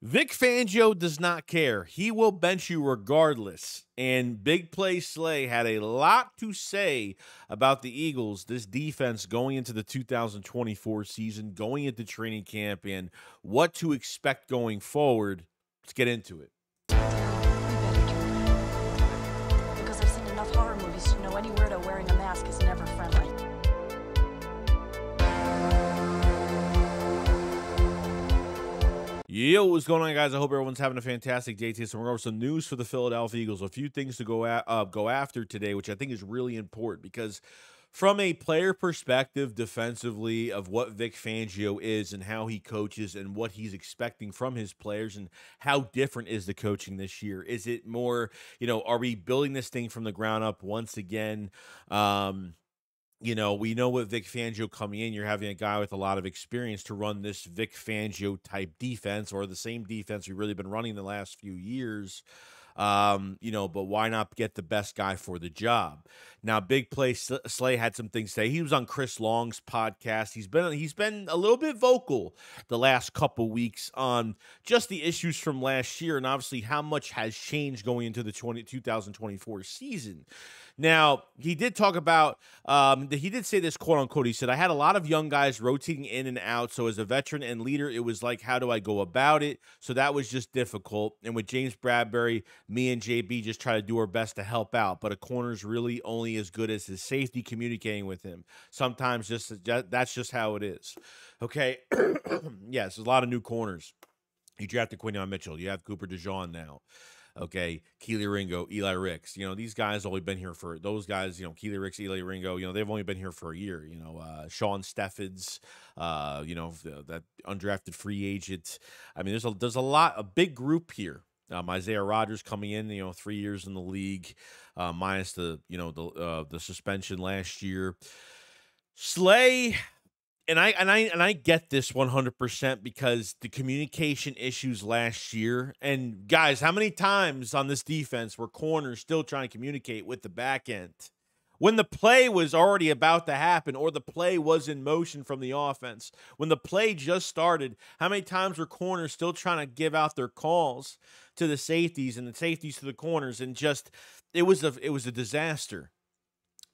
Vic Fangio does not care. He will bench you regardless. And Big Play Slay had a lot to say about the Eagles, this defense going into the 2024 season, going into training camp, and what to expect going forward. Let's get into it. Because I've seen enough horror movies to know any weirdo wearing a mask is never friendly. Yo, what's going on, guys? I hope everyone's having a fantastic day today. So we're going over some news for the Philadelphia Eagles. A few things to go after today, which I think is really important because from a player perspective, defensively, of what Vic Fangio is and how he coaches and what he's expecting from his players and how different is the coaching this year? Is it more, are we building this thing from the ground up once again? We know with Vic Fangio coming in, you're having a guy with a lot of experience to run this Vic Fangio type defense, or the same defense we've really been running the last few years. But why not get the best guy for the job? Now, Big Play Slay had some things to say. He was on Chris Long's podcast. He's been a little bit vocal the last couple weeks on just the issues from last year, and obviously how much has changed going into the 2024 season. Now, he did talk about, he did say this, quote unquote, he said, I had a lot of young guys rotating in and out. So as a veteran and leader, it was like, how do I go about it? So that was just difficult. And with James Bradbury, me and JB just try to do our best to help out. But a corner's really only as good as his safety communicating with him. Sometimes that's just how it is. Okay. Yes, there's a lot of new corners. You drafted Quinyon Mitchell. You have Cooper DeJean now. Okay, Keely Ringo, Eli Ricks. These guys only been here for those guys. Keely Ricks, Eli Ringo. They've only been here for a year. Sean Steffens. That undrafted free agent. I mean, there's a big group here. Isaiah Rodgers coming in. 3 years in the league, minus the suspension last year. Slay. And I get this 100% because the communication issues last year. And guys, how many times on this defense were corners still trying to communicate with the back end when the play was already about to happen, or the play was in motion from the offense? When the play just started, how many times were corners still trying to give out their calls to the safeties and the safeties to the corners? And just it was a disaster.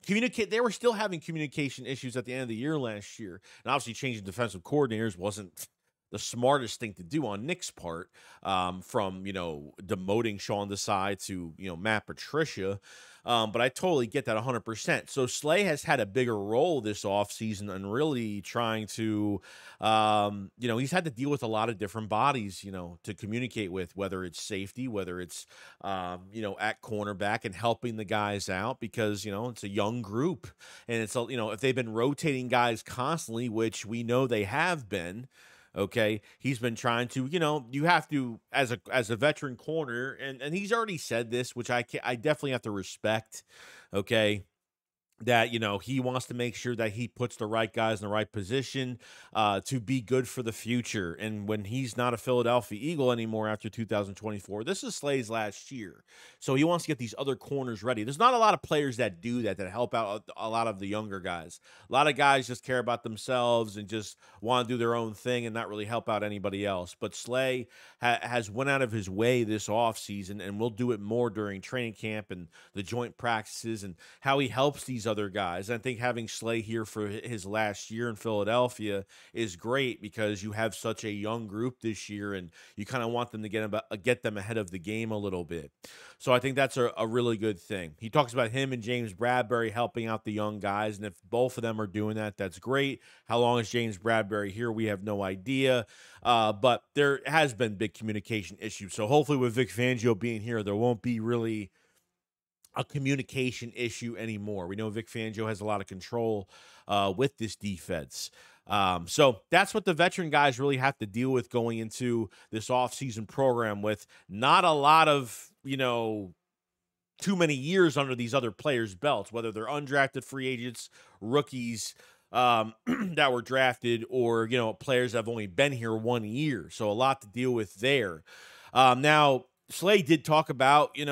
They were still having communication issues at the end of the year last year. And obviously changing defensive coordinators wasn't the smartest thing to do on Nick's part, from, demoting Sean Desai to, Matt Patricia. But I totally get that 100%. So Slay has had a bigger role this offseason and really trying to, he's had to deal with a lot of different bodies, to communicate with, whether it's safety, whether it's, at cornerback and helping the guys out because, it's a young group. And it's, if they've been rotating guys constantly, which we know they have been, okay, he's been trying to, you have to, as a veteran corner, and he's already said this, which I definitely have to respect, okay, that, he wants to make sure that he puts the right guys in the right position to be good for the future. And when he's not a Philadelphia Eagle anymore after 2024, this is Slay's last year. So he wants to get these other corners ready. There's not a lot of players that do that help out a lot of the younger guys. A lot of guys just care about themselves and just want to do their own thing and not really help out anybody else. But Slay has went out of his way this offseason, and will do it more during training camp and the joint practices, and how he helps these other guys. I think having Slay here for his last year in Philadelphia is great because you have such a young group this year, and you kind of want them to get them ahead of the game a little bit. So I think that's a really good thing. He talks about him and James Bradbury helping out the young guys, and if both of them are doing that, that's great. How long is James Bradbury here? We have no idea, but there has been big communication issues. So hopefully with Vic Fangio being here, there won't be really a communication issue anymore. We know Vic Fangio has a lot of control with this defense. So that's what the veteran guys really have to deal with going into this offseason program, with not a lot of, too many years under these other players' belts, whether they're undrafted free agents, rookies that were drafted, or, players that have only been here 1 year. So a lot to deal with there. Now, Slay did talk about, Vic,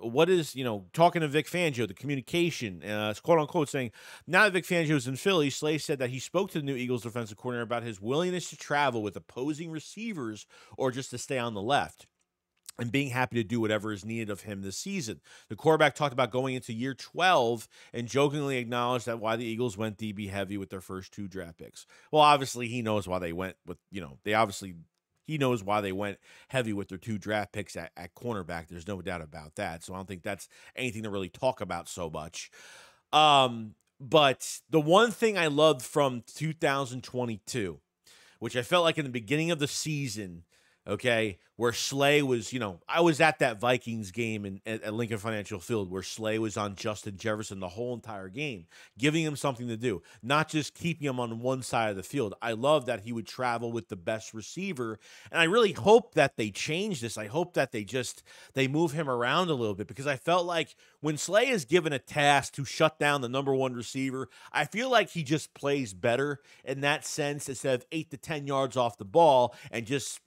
what is, talking to Vic Fangio, the communication, quote unquote, saying, now that Vic Fangio is in Philly, Slay said that he spoke to the new Eagles defensive coordinator about his willingness to travel with opposing receivers or just to stay on the left, and being happy to do whatever is needed of him this season. The quarterback talked about going into year 12 and jokingly acknowledged that why the Eagles went DB heavy with their first 2 draft picks. Well, obviously he knows why they went with, he knows why they went heavy with their 2 draft picks at cornerback. There's no doubt about that. So I don't think that's anything to really talk about so much. But the one thing I loved from 2022, which I felt like in the beginning of the season, okay, where Slay was, I was at that Vikings game at Lincoln Financial Field where Slay was on Justin Jefferson the whole entire game, giving him something to do, not just keeping him on one side of the field. I love that he would travel with the best receiver, and I really hope that they change this. I hope that they move him around a little bit, because I felt like when Slay is given a task to shut down the number 1 receiver, I feel like he just plays better in that sense, instead of 8 to 10 yards off the ball and just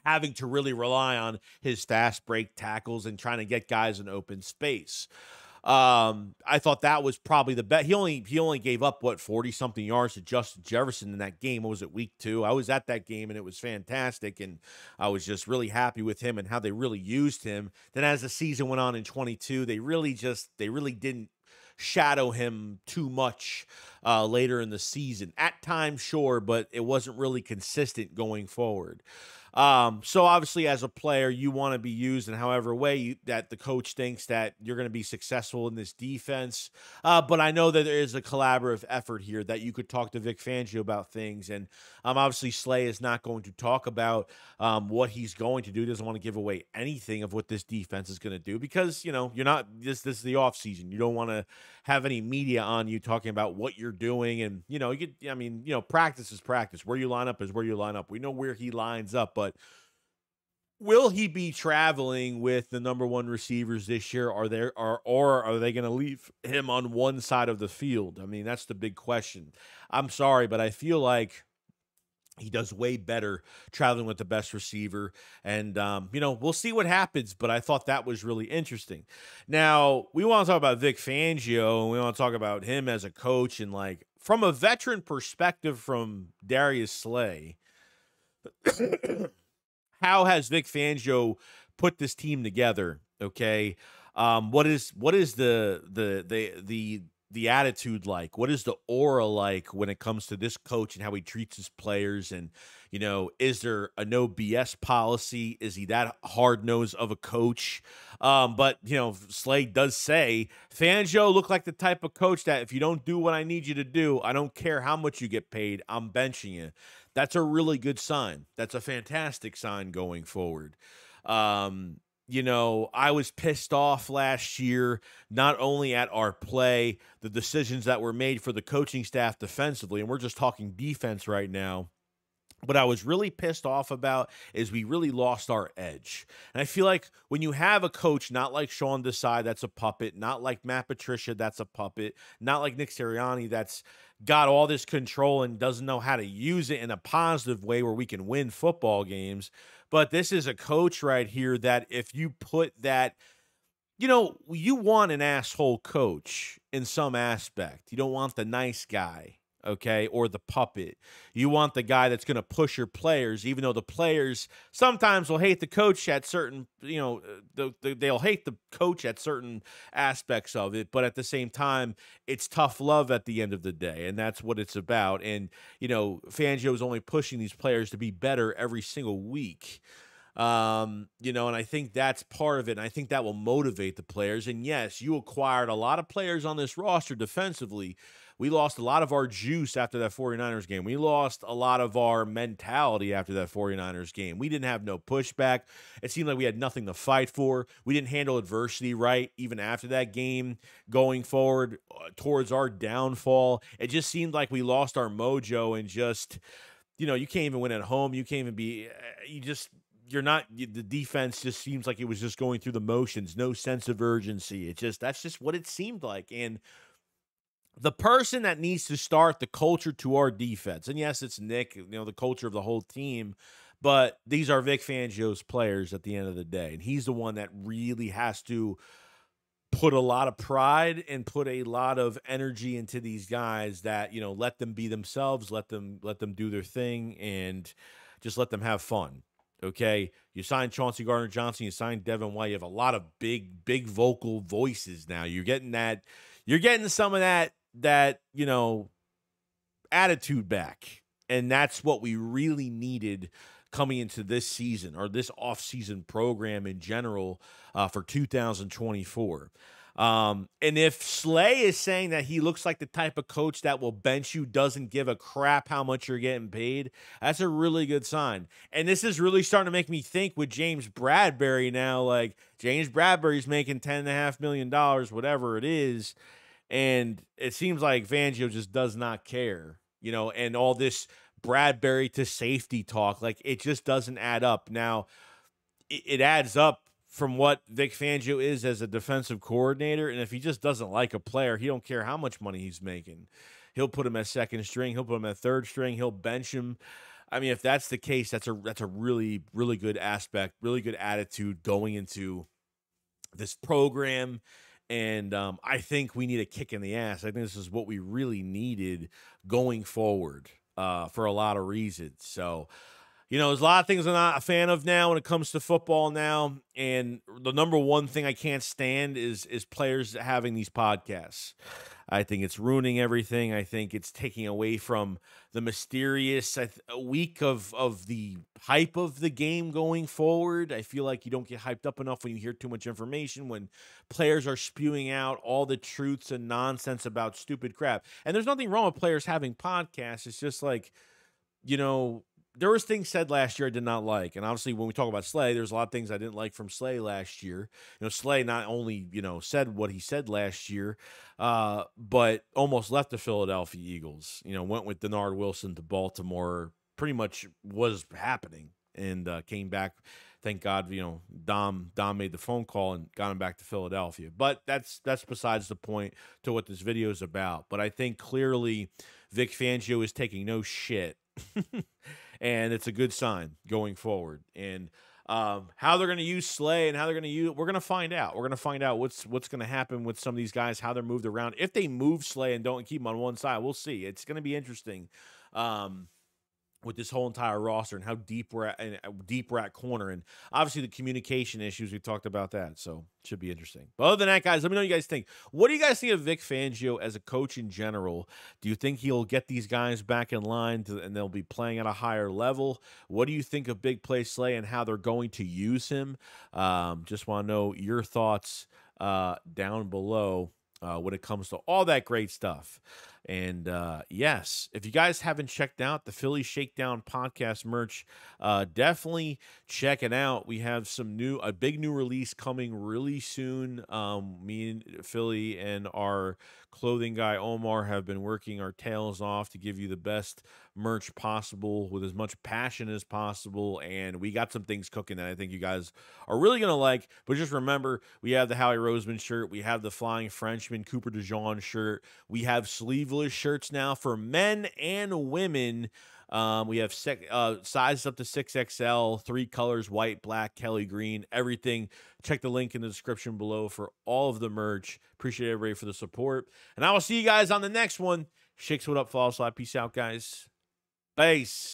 having to really rely on his fast break tackles and trying to get guys in open space. I thought that was probably the best. He only gave up 40-something yards to Justin Jefferson in that game. What was it, week 2? I was at that game and it was fantastic, and I was just really happy with him and how they really used him. Then as the season went on in 22, they really didn't shadow him too much later in the season. At times, sure, but it wasn't really consistent going forward. So obviously as a player, you want to be used in however way that the coach thinks that you're going to be successful in this defense. But I know that there is a collaborative effort here, that you could talk to Vic Fangio about things. And obviously Slay is not going to talk about what he's going to do. He doesn't want to give away anything of what this defense is going to do, because, you're not, this is the off season. You don't want to have any media on you talking about what you're doing. And, practice is practice. Where you line up is where you line up. We know where he lines up, but will he be traveling with the number 1 receivers this year? Or are they going to leave him on one side of the field? I mean, that's the big question. I'm sorry, but I feel like he does way better traveling with the best receiver. And, we'll see what happens, but I thought that was really interesting. Now, we want to talk about Vic Fangio, and we want to talk about him as a coach, and from a veteran perspective from Darius Slay, how has Vic Fangio put this team together? Okay. What is the attitude like? What is the aura like when it comes to this coach and how he treats his players? And, is there a no BS policy? Is he that hard-nosed of a coach? But, Slade does say, Fangio looked like the type of coach that if you don't do what I need you to do, I don't care how much you get paid, I'm benching you. That's a really good sign. That's a fantastic sign going forward. I was pissed off last year, not only at our play, the decisions that were made for the coaching staff defensively, and we're just talking defense right now. What I was really pissed off about is we really lost our edge. And I feel like when you have a coach not like Sean Desai, that's a puppet, not like Matt Patricia, that's a puppet, not like Nick Sirianni, that's got all this control and doesn't know how to use it in a positive way where we can win football games. But this is a coach right here that if you put that, you want an asshole coach in some aspect. You don't want the nice guy, okay, or the puppet. You want the guy that's going to push your players, even though the players sometimes will hate the coach at certain, they'll hate the coach at certain aspects of it, but at the same time, it's tough love at the end of the day, and that's what it's about. And, Fangio is only pushing these players to be better every single week. And I think that's part of it. And I think that will motivate the players. And yes, you acquired a lot of players on this roster defensively. We lost a lot of our juice after that 49ers game. We lost a lot of our mentality after that 49ers game. We didn't have no pushback. It seemed like we had nothing to fight for. We didn't handle adversity right, even after that game going forward towards our downfall. It just seemed like we lost our mojo and just, you can't even win at home. You can't even be, the defense just seems like it was just going through the motions, no sense of urgency. That's just what it seemed like. And the person that needs to start the culture to our defense, and yes, it's Nick, the culture of the whole team, But these are Vic Fangio's players at the end of the day, and he's the one that really has to put a lot of pride and put a lot of energy into these guys that, let them be themselves, let them do their thing, and just let them have fun. Okay. You signed Chauncey Gardner-Johnson, you signed Devin White. You have a lot of big vocal voices now. You're getting some of that, attitude back. And that's what we really needed coming into this season, or this off-season program in general, for 2024. And if Slay is saying that he looks like the type of coach that will bench you, doesn't give a crap how much you're getting paid, that's a really good sign. And this is really starting to make me think with James Bradberry now, like James Bradberry's making $10.5 million, whatever it is. And it seems like Fangio just does not care, and all this Bradberry to safety talk, like it just doesn't add up. Now, it adds up from what Vic Fangio is as a defensive coordinator, and if he just doesn't like a player, he don't care how much money he's making. He'll put him at second string, he'll put him at third string, he'll bench him. I mean, if that's the case, that's a really, really good aspect, really good attitude going into this program. And I think we need a kick in the ass. I think this is what we really needed going forward, for a lot of reasons. So, there's a lot of things I'm not a fan of now when it comes to football now. And the number one thing I can't stand is players having these podcasts. I think it's ruining everything. I think it's taking away from the mysterious week of the hype of the game going forward. I feel like you don't get hyped up enough when you hear too much information, when players are spewing out all the truths and nonsense about stupid crap. And there's nothing wrong with players having podcasts. It's just like, there was things said last year I did not like. And obviously when we talk about Slay, there's a lot of things I didn't like from Slay last year. Slay not only, said what he said last year, but almost left the Philadelphia Eagles, went with Denard Wilson to Baltimore, pretty much was happening, and came back. Thank God, Dom made the phone call and got him back to Philadelphia. But that's besides the point to what this video is about. But I think clearly Vic Fangio is taking no shit. And it's a good sign going forward. And how they're going to use Slay and how they're going to use it, we're going to find out. We're going to find out what's going to happen with some of these guys, how they're moved around. If they move Slay and don't keep him on one side, we'll see. It's going to be interesting with this whole entire roster and how deep we're at corner. And obviously the communication issues, we talked about that. So it should be interesting. But other than that, guys, let me know what you guys think. What do you guys think of Vic Fangio as a coach in general? Do you think he'll get these guys back in line and they'll be playing at a higher level? What do you think of Big Play Slay and how they're going to use him? Just want to know your thoughts down below when it comes to all that great stuff. And yes, if you guys haven't checked out the Philly Shakedown podcast merch, definitely check it out. We have a big new release coming really soon. Me and Philly and our clothing guy Omar have been working our tails off to give you the best merch possible with as much passion as possible, and we got some things cooking that I think you guys are really gonna like. But just remember, we have the Howie Roseman shirt, we have the Flying Frenchman Cooper DeJean shirt, we have sleeveless shirts now for men and women. We have sizes up to 6XL, 3 colors, white, black, Kelly green, everything. Check the link in the description below for all of the merch. Appreciate everybody for the support. And I will see you guys on the next one. Shakes, what up, follow slide. Peace out, guys. Peace.